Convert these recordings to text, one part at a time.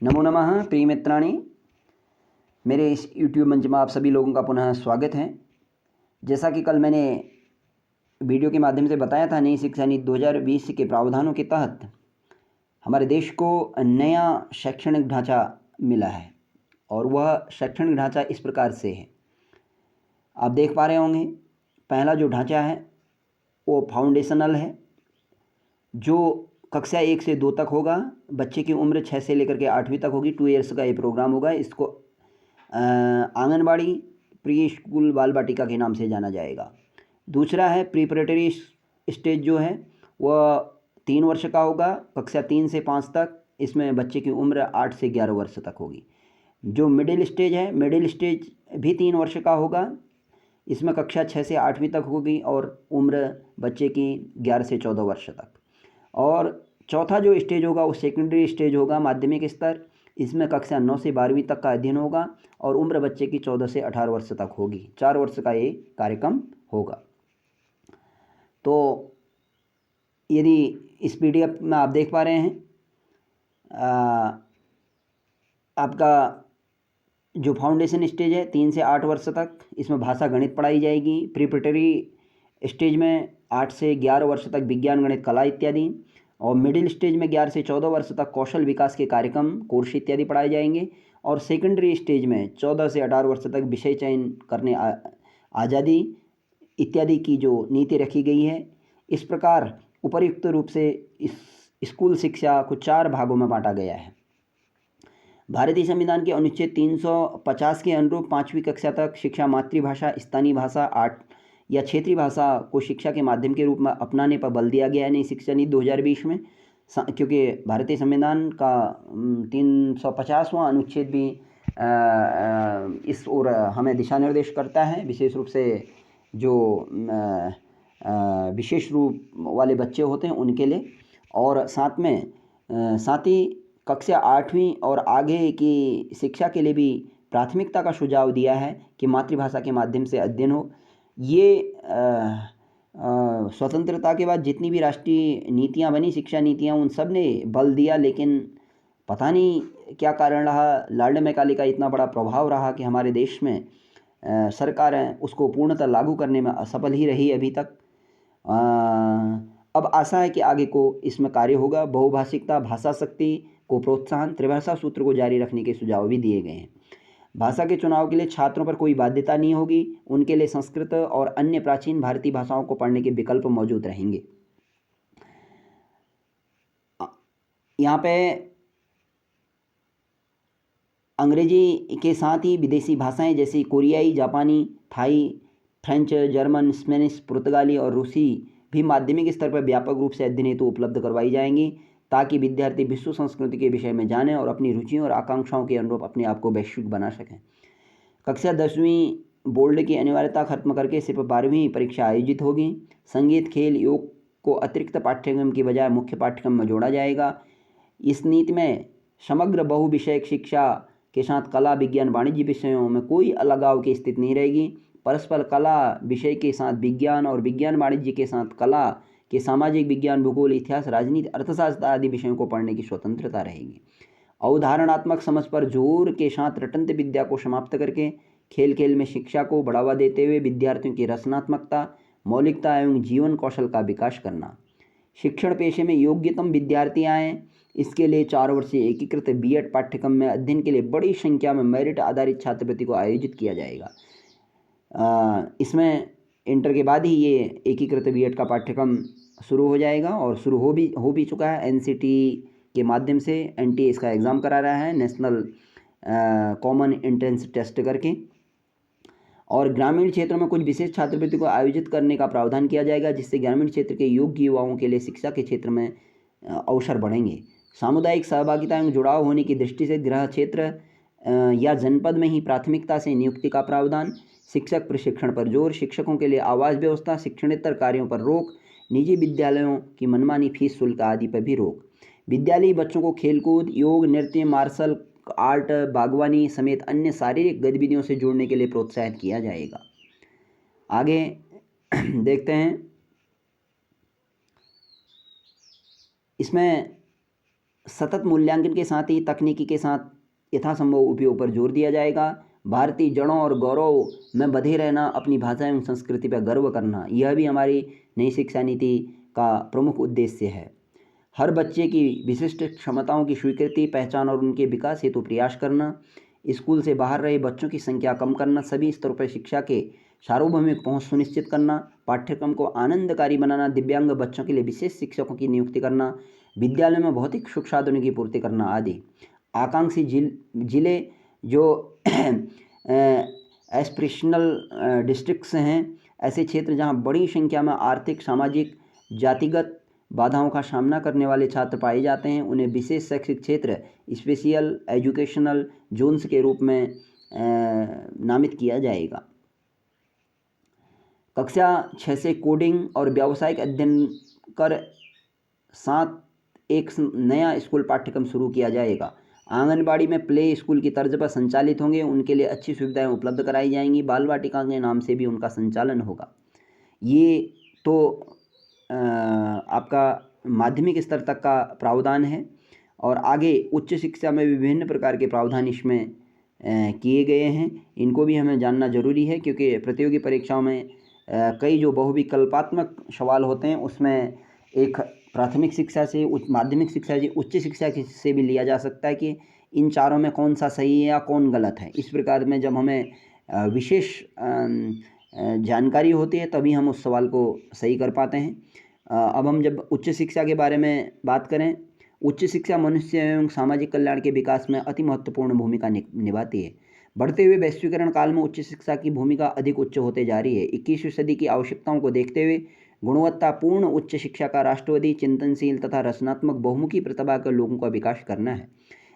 नमो नमः प्रिय मित्राणि, मेरे इस यूट्यूब मंच में आप सभी लोगों का पुनः स्वागत है। जैसा कि कल मैंने वीडियो के माध्यम से बताया था, नई शिक्षा नीति 2020 के प्रावधानों के तहत हमारे देश को नया शैक्षणिक ढांचा मिला है और वह शैक्षणिक ढांचा इस प्रकार से है। आप देख पा रहे होंगे, पहला जो ढांचा है वो फाउंडेशनल है, जो कक्षा 1 से 2 तक होगा। बच्चे की उम्र 6 से लेकर के 8वीं तक होगी। 2 ईयर्स का ये प्रोग्राम होगा। इसको आंगनबाड़ी, प्री स्कूल, बाल बाटिका के नाम से जाना जाएगा। दूसरा है प्रिपरेटरी स्टेज, जो है वह 3 वर्ष का होगा, कक्षा 3 से 5 तक। इसमें बच्चे की उम्र 8 से 11 वर्ष तक होगी। जो मिडिल स्टेज है, मिडिल स्टेज भी 3 वर्ष का होगा। इसमें कक्षा 6 से 8वीं तक होगी और उम्र बच्चे की 11 से 14 वर्ष तक। और चौथा जो स्टेज होगा वो सेकेंडरी स्टेज होगा, माध्यमिक स्तर। इसमें कक्षा 9 से 12वीं तक का अध्ययन होगा और उम्र बच्चे की 14 से 18 वर्ष तक होगी। 4 वर्ष का ये कार्यक्रम होगा। तो यदि इस PDF में आप देख पा रहे हैं, आपका जो फाउंडेशन स्टेज है 3 से 8 वर्ष तक, इसमें भाषा गणित पढ़ाई जाएगी। प्रिपरेटरी स्टेज में 8 से 11 वर्ष तक विज्ञान, गणित, कला इत्यादि। और मिडिल स्टेज में 11 से 14 वर्ष तक कौशल विकास के कार्यक्रम, कोर्स इत्यादि पढ़ाए जाएंगे। और सेकेंडरी स्टेज में 14 से 18 वर्ष तक विषय चयन करने, आज़ादी इत्यादि की जो नीति रखी गई है। इस प्रकार उपर्युक्त रूप से इस स्कूल शिक्षा को 4 भागों में बांटा गया है। भारतीय संविधान के अनुच्छेद 350 के अनुरूप 5वीं कक्षा तक शिक्षा मातृभाषा, स्थानीय भाषा, आर्ट या क्षेत्रीय भाषा को शिक्षा के माध्यम के रूप में अपनाने पर बल दिया गया है नई शिक्षा नीति 2020 में। क्योंकि भारतीय संविधान का 350वां अनुच्छेद भी इस ओर हमें दिशा निर्देश करता है, विशेष रूप से जो विशेष रूप वाले बच्चे होते हैं उनके लिए। और साथ ही कक्षा 8वीं और आगे की शिक्षा के लिए भी प्राथमिकता का सुझाव दिया है कि मातृभाषा के माध्यम से अध्ययन हो। ये स्वतंत्रता के बाद जितनी भी राष्ट्रीय नीतियां बनी, शिक्षा नीतियां, उन सब ने बल दिया, लेकिन पता नहीं क्या कारण रहा, लॉर्ड मैकाले का इतना बड़ा प्रभाव रहा कि हमारे देश में सरकारें उसको पूर्णतः लागू करने में असफल ही रही अभी तक। अब आशा है कि आगे को इसमें कार्य होगा। बहुभाषिकता, भाषा शक्ति को प्रोत्साहन, त्रिभाषा सूत्र को जारी रखने के सुझाव भी दिए गए हैं। भाषा के चुनाव के लिए छात्रों पर कोई बाध्यता नहीं होगी। उनके लिए संस्कृत और अन्य प्राचीन भारतीय भाषाओं को पढ़ने के विकल्प मौजूद रहेंगे। यहाँ पे अंग्रेजी के साथ ही विदेशी भाषाएं जैसे कोरियाई, जापानी, थाई, फ्रेंच, जर्मन, स्पेनिश, पुर्तगाली और रूसी भी माध्यमिक स्तर पर व्यापक रूप से अध्ययन हेतु उपलब्ध करवाई जाएंगी, ताकि विद्यार्थी विश्व संस्कृति के विषय में जानें और अपनी रुचियों और आकांक्षाओं के अनुरूप अपने आप को वैश्विक बना सकें। कक्षा 10वीं बोर्ड की अनिवार्यता खत्म करके सिर्फ 12वीं परीक्षा आयोजित होगी। संगीत, खेल, योग को अतिरिक्त पाठ्यक्रम की बजाय मुख्य पाठ्यक्रम में जोड़ा जाएगा। इस नीति में समग्र बहुविषयक शिक्षा के साथ कला, विज्ञान, वाणिज्य विषयों में कोई अलगाव की स्थिति नहीं रहेगी। परस्पर कला विषय के साथ विज्ञान और विज्ञान वाणिज्य के साथ कला के सामाजिक विज्ञान, भूगोल, इतिहास, राजनीति, अर्थशास्त्र आदि विषयों को पढ़ने की स्वतंत्रता रहेगी। अवधारणात्मक समझ पर जोर के साथ रटंत विद्या को समाप्त करके खेल खेल में शिक्षा को बढ़ावा देते हुए विद्यार्थियों की रचनात्मकता, मौलिकता एवं जीवन कौशल का विकास करना। शिक्षण पेशे में योग्यतम विद्यार्थी आएँ, इसके लिए 4 वर्षीय एकीकृत B.Ed पाठ्यक्रम में अध्ययन के लिए बड़ी संख्या में मेरिट आधारित छात्रवृत्ति को आयोजित किया जाएगा। इसमें इंटर के बाद ही ये एकीकृत B.Ed का पाठ्यक्रम शुरू हो जाएगा और शुरू हो भी चुका है। NCT के माध्यम से NTA इसका एग्ज़ाम करा रहा है, नेशनल कॉमन एंट्रेंस टेस्ट करके। और ग्रामीण क्षेत्रों में कुछ विशेष छात्रवृत्ति को आयोजित करने का प्रावधान किया जाएगा, जिससे ग्रामीण क्षेत्र के योग्य युवाओं के लिए शिक्षा के क्षेत्र में अवसर बढ़ेंगे। सामुदायिक सहभागिता एवं जुड़ाव होने की दृष्टि से गृह क्षेत्र या जनपद में ही प्राथमिकता से नियुक्ति का प्रावधान। शिक्षक प्रशिक्षण पर जोर, शिक्षकों के लिए आवास व्यवस्था, शिक्षणेतर कार्यों पर रोक, निजी विद्यालयों की मनमानी फीस शुल्क आदि पर भी रोक। विद्यालयी बच्चों को खेलकूद, योग, नृत्य, मार्शल आर्ट, बागवानी समेत अन्य शारीरिक गतिविधियों से जोड़ने के लिए प्रोत्साहित किया जाएगा। आगे देखते हैं। इसमें सतत मूल्यांकन के साथ ही तकनीकी के साथ यथासंभव उपयोग पर जोर दिया जाएगा। भारतीय जड़ों और गौरव में बंधे रहना, अपनी भाषा एवं संस्कृति पर गर्व करना, यह भी हमारी नई शिक्षा नीति का प्रमुख उद्देश्य है। हर बच्चे की विशिष्ट क्षमताओं की स्वीकृति, पहचान और उनके विकास हेतु प्रयास करना, स्कूल से बाहर रहे बच्चों की संख्या कम करना, सभी स्तरों पर शिक्षा के सार्वभौमिक पहुंच सुनिश्चित करना, पाठ्यक्रम को आनंदकारी बनाना, दिव्यांग बच्चों के लिए विशेष शिक्षकों की नियुक्ति करना, विद्यालय में भौतिक सुख साधनों की पूर्ति करना आदि। आकांक्षी जिले जो एस्पिरेशनल डिस्ट्रिक्ट्स हैं, ऐसे क्षेत्र जहां बड़ी संख्या में आर्थिक, सामाजिक, जातिगत बाधाओं का सामना करने वाले छात्र पाए जाते हैं, उन्हें विशेष शैक्षिक क्षेत्र स्पेशल एजुकेशनल जोन्स के रूप में नामित किया जाएगा। कक्षा 6 से कोडिंग और व्यावसायिक अध्ययन कर साथ एक नया स्कूल पाठ्यक्रम शुरू किया जाएगा। आंगनबाड़ी में प्ले स्कूल की तर्ज पर संचालित होंगे, उनके लिए अच्छी सुविधाएं उपलब्ध कराई जाएंगी। बाल वाटिका के नाम से भी उनका संचालन होगा। ये तो आपका माध्यमिक स्तर तक का प्रावधान है, और आगे उच्च शिक्षा में विभिन्न प्रकार के प्रावधान इसमें किए गए हैं। इनको भी हमें जानना जरूरी है, क्योंकि प्रतियोगी परीक्षाओं में कई जो बहुविकल्पात्मक सवाल होते हैं उसमें एक प्राथमिक शिक्षा से, माध्यमिक शिक्षा से, उच्च शिक्षा से भी लिया जा सकता है कि इन चारों में कौन सा सही है या कौन गलत है। इस प्रकार में जब हमें विशेष जानकारी होती है तभी हम उस सवाल को सही कर पाते हैं। अब हम जब उच्च शिक्षा के बारे में बात करें, उच्च शिक्षा मनुष्य एवं सामाजिक कल्याण के विकास में अति महत्वपूर्ण भूमिका निभाती है। बढ़ते हुए वैश्वीकरण काल में उच्च शिक्षा की भूमिका अधिक उच्च होते जा रही है। 21वीं सदी की आवश्यकताओं को देखते हुए गुणवत्तापूर्ण उच्च शिक्षा का राष्ट्रवादी, चिंतनशील तथा रचनात्मक बहुमुखी प्रतिभा के लोगों का विकास करना है,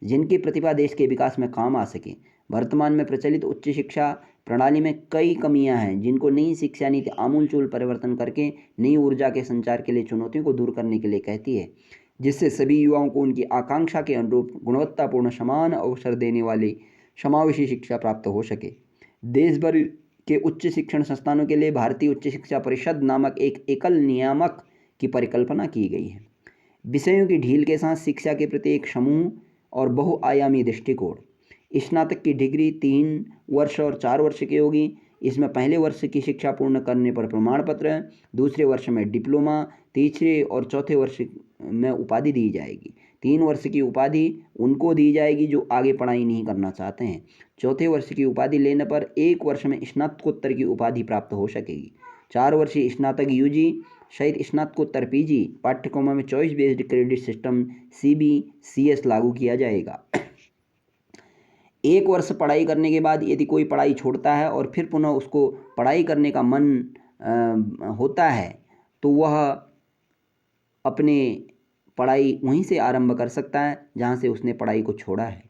जिनकी प्रतिभा देश के विकास में काम आ सके। वर्तमान में प्रचलित उच्च शिक्षा प्रणाली में कई कमियां हैं, जिनको नई शिक्षा नीति आमूलचूल परिवर्तन करके नई ऊर्जा के संचार के लिए चुनौतियों को दूर करने के लिए कहती है, जिससे सभी युवाओं को उनकी आकांक्षा के अनुरूप गुणवत्तापूर्ण समान अवसर देने वाली समावेशी शिक्षा प्राप्त हो सके। देश भर के उच्च शिक्षण संस्थानों के लिए भारतीय उच्च शिक्षा परिषद नामक एक एकल नियामक की परिकल्पना की गई है। विषयों की ढील के साथ शिक्षा के प्रति एक समूह और बहुआयामी दृष्टिकोण। स्नातक की डिग्री 3 वर्ष और 4 वर्ष की होगी। इसमें पहले वर्ष की शिक्षा पूर्ण करने पर प्रमाण पत्र, दूसरे वर्ष में डिप्लोमा, तीसरे और चौथे वर्ष में उपाधि दी जाएगी। 3 वर्ष की उपाधि उनको दी जाएगी जो आगे पढ़ाई नहीं करना चाहते हैं। चौथे वर्ष की उपाधि लेने पर 1 वर्ष में स्नातकोत्तर की उपाधि प्राप्त हो सकेगी। 4 वर्षीय स्नातक यूजी सहित स्नातकोत्तर पीजी पाठ्यक्रमों में choice based credit system CBCS लागू किया जाएगा। 1 वर्ष पढ़ाई करने के बाद यदि कोई पढ़ाई छोड़ता है और फिर पुनः उसको पढ़ाई करने का मन होता है, तो वह अपने पढ़ाई वहीं से आरंभ कर सकता है जहाँ से उसने पढ़ाई को छोड़ा है।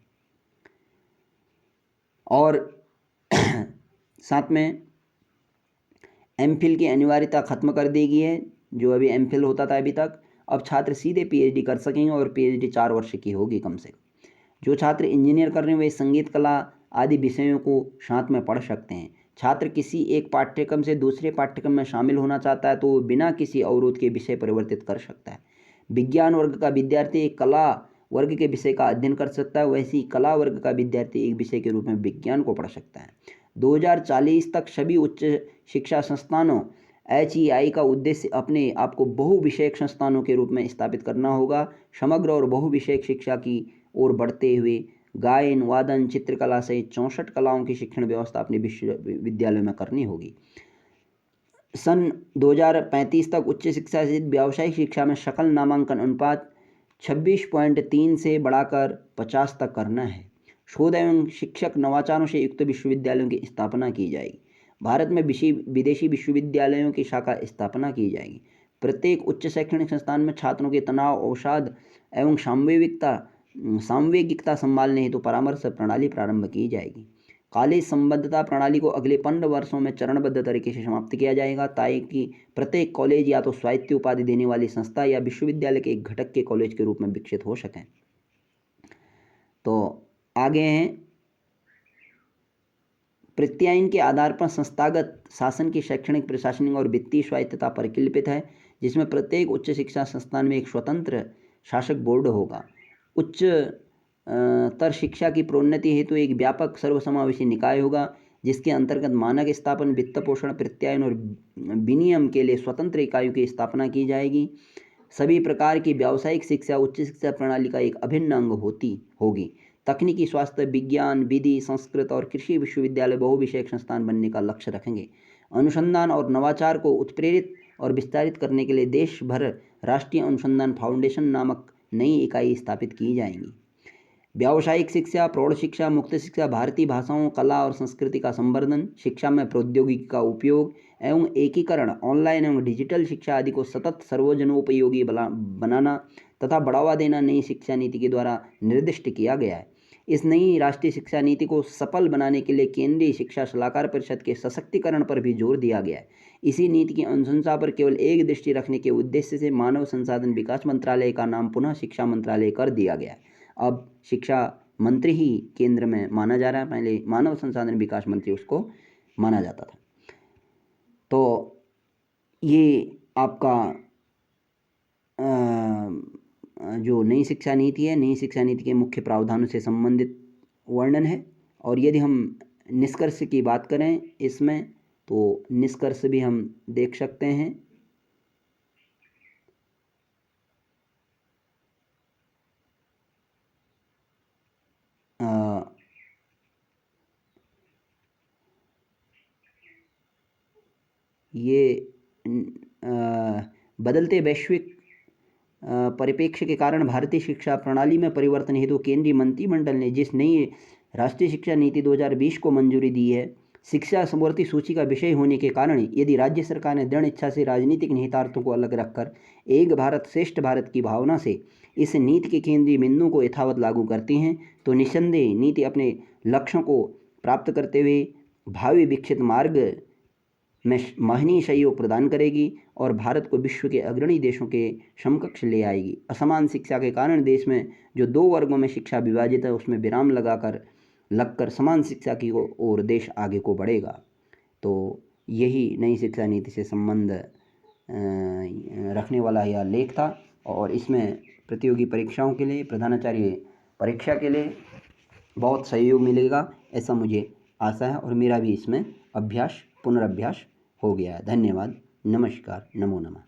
और साथ में MPhil की अनिवार्यता खत्म कर दी गई है। जो अभी MPhil होता था अभी तक, अब छात्र सीधे PhD कर सकेंगे और PhD 4 वर्ष की होगी कम से कम। जो छात्र इंजीनियर कर रहे हैं वे संगीत, कला आदि विषयों को साथ में पढ़ सकते हैं। छात्र किसी एक पाठ्यक्रम से दूसरे पाठ्यक्रम में शामिल होना चाहता है तो बिना किसी अवरोध के विषय परिवर्तित कर सकता है। विज्ञान वर्ग का विद्यार्थी एक कला वर्ग के विषय का अध्ययन कर सकता है, वैसे कला वर्ग का विद्यार्थी एक विषय के रूप में विज्ञान को पढ़ सकता है। 2040 तक सभी उच्च शिक्षा संस्थानों HEI का उद्देश्य अपने आप को बहुविषयक संस्थानों के रूप में स्थापित करना होगा। समग्र और बहुविषयक शिक्षा की ओर बढ़ते हुए गायन, वादन, चित्रकला सहित 64 कलाओं की शिक्षण व्यवस्था अपने विश्वविद्यालय में करनी होगी। सन 2035 तक उच्च शिक्षा से व्यावसायिक शिक्षा में सकल नामांकन अनुपात 26.3 से बढ़ाकर 50 तक करना है। शोध एवं शिक्षक नवाचारों से युक्त विश्वविद्यालयों की स्थापना की जाएगी। भारत में विदेशी विश्वविद्यालयों की शाखा स्थापना की जाएगी। प्रत्येक उच्च शैक्षणिक संस्थान में छात्रों के तनाव अवसाद एवं सांवेगिकता संभालने हेतु परामर्श प्रणाली प्रारंभ की जाएगी। कॉलेज संबद्धता प्रणाली को अगले 15 वर्षों में चरणबद्ध तरीके से समाप्त किया जाएगा, ताकि प्रत्येक कॉलेज या तो स्वायत्त उपाधि देने वाली संस्था या विश्वविद्यालय के एक घटक के कॉलेज के रूप में विकसित हो सकें। तो आगे हैं, प्रत्यायन के आधार पर संस्थागत शासन की शैक्षणिक, प्रशासनिक और वित्तीय स्वायत्तता परिकल्पित है, जिसमें प्रत्येक उच्च शिक्षा संस्थान में एक स्वतंत्र शासक बोर्ड होगा। उच्चतर शिक्षा की प्रोन्नति हेतु एक व्यापक सर्वसमावेशी निकाय होगा, जिसके अंतर्गत मानक स्थापन, वित्त पोषण, प्रत्यायन और विनियम के लिए स्वतंत्र इकाइयों की स्थापना की जाएगी। सभी प्रकार की व्यावसायिक शिक्षा उच्च शिक्षा प्रणाली का एक अभिन्न अंग होगी। तकनीकी, स्वास्थ्य, विज्ञान, विधि, संस्कृत और कृषि विश्वविद्यालय बहुविषयक संस्थान बनने का लक्ष्य रखेंगे। अनुसंधान और नवाचार को उत्प्रेरित और विस्तारित करने के लिए देश भर राष्ट्रीय अनुसंधान फाउंडेशन नामक नई इकाई स्थापित की जाएंगी। व्यावसायिक शिक्षा, प्रौढ़ शिक्षा, मुक्त शिक्षा, भारतीय भाषाओं, कला और संस्कृति का संवर्धन, शिक्षा में प्रौद्योगिकी का उपयोग एवं एकीकरण, ऑनलाइन एवं डिजिटल शिक्षा आदि को सतत सर्वजनोपयोगी बनाना तथा बढ़ावा देना नई शिक्षा नीति के द्वारा निर्दिष्ट किया गया है। इस नई राष्ट्रीय शिक्षा नीति को सफल बनाने के लिए केंद्रीय शिक्षा सलाहकार परिषद के सशक्तिकरण पर भी जोर दिया गया है। इसी नीति की अनुशंसा पर केवल एक दृष्टि रखने के उद्देश्य से मानव संसाधन विकास मंत्रालय का नाम पुनः शिक्षा मंत्रालय कर दिया गया है। अब शिक्षा मंत्री ही केंद्र में माना जा रहा है, पहले मानव संसाधन विकास मंत्री उसको माना जाता था। तो ये आपका जो नई शिक्षा नीति है, नई शिक्षा नीति के मुख्य प्रावधानों से संबंधित वर्णन है। और यदि हम निष्कर्ष की बात करें इसमें, तो निष्कर्ष भी हम देख सकते हैं। ये बदलते वैश्विक परिप्रेक्ष्य के कारण भारतीय शिक्षा प्रणाली में परिवर्तन हेतु केंद्रीय मंत्रिमंडल ने जिस नई राष्ट्रीय शिक्षा नीति 2020 को मंजूरी दी है, शिक्षा समवर्ती सूची का विषय होने के कारण यदि राज्य सरकार ने दृढ़ इच्छा से राजनीतिक निहितार्थों को अलग रखकर एक भारत श्रेष्ठ भारत की भावना से इस नीति के केंद्रीय बिंदुओं को यथावत लागू करती हैं, तो निस्संदेह नीति अपने लक्ष्यों को प्राप्त करते हुए भावी विकसित मार्ग में महनीय सहयोग प्रदान करेगी और भारत को विश्व के अग्रणी देशों के समकक्ष ले आएगी। असमान शिक्षा के कारण देश में जो दो वर्गों में शिक्षा विभाजित है, उसमें विराम लगकर समान शिक्षा की ओर देश आगे को बढ़ेगा। तो यही नई शिक्षा नीति से संबंध रखने वाला यह लेख था, और इसमें प्रतियोगी परीक्षाओं के लिए, प्रधानाचार्य परीक्षा के लिए बहुत सहयोग मिलेगा, ऐसा मुझे आशा है। और मेरा भी इसमें पुनर्अभ्यास हो गया है। धन्यवाद, नमस्कार, नमो नमः।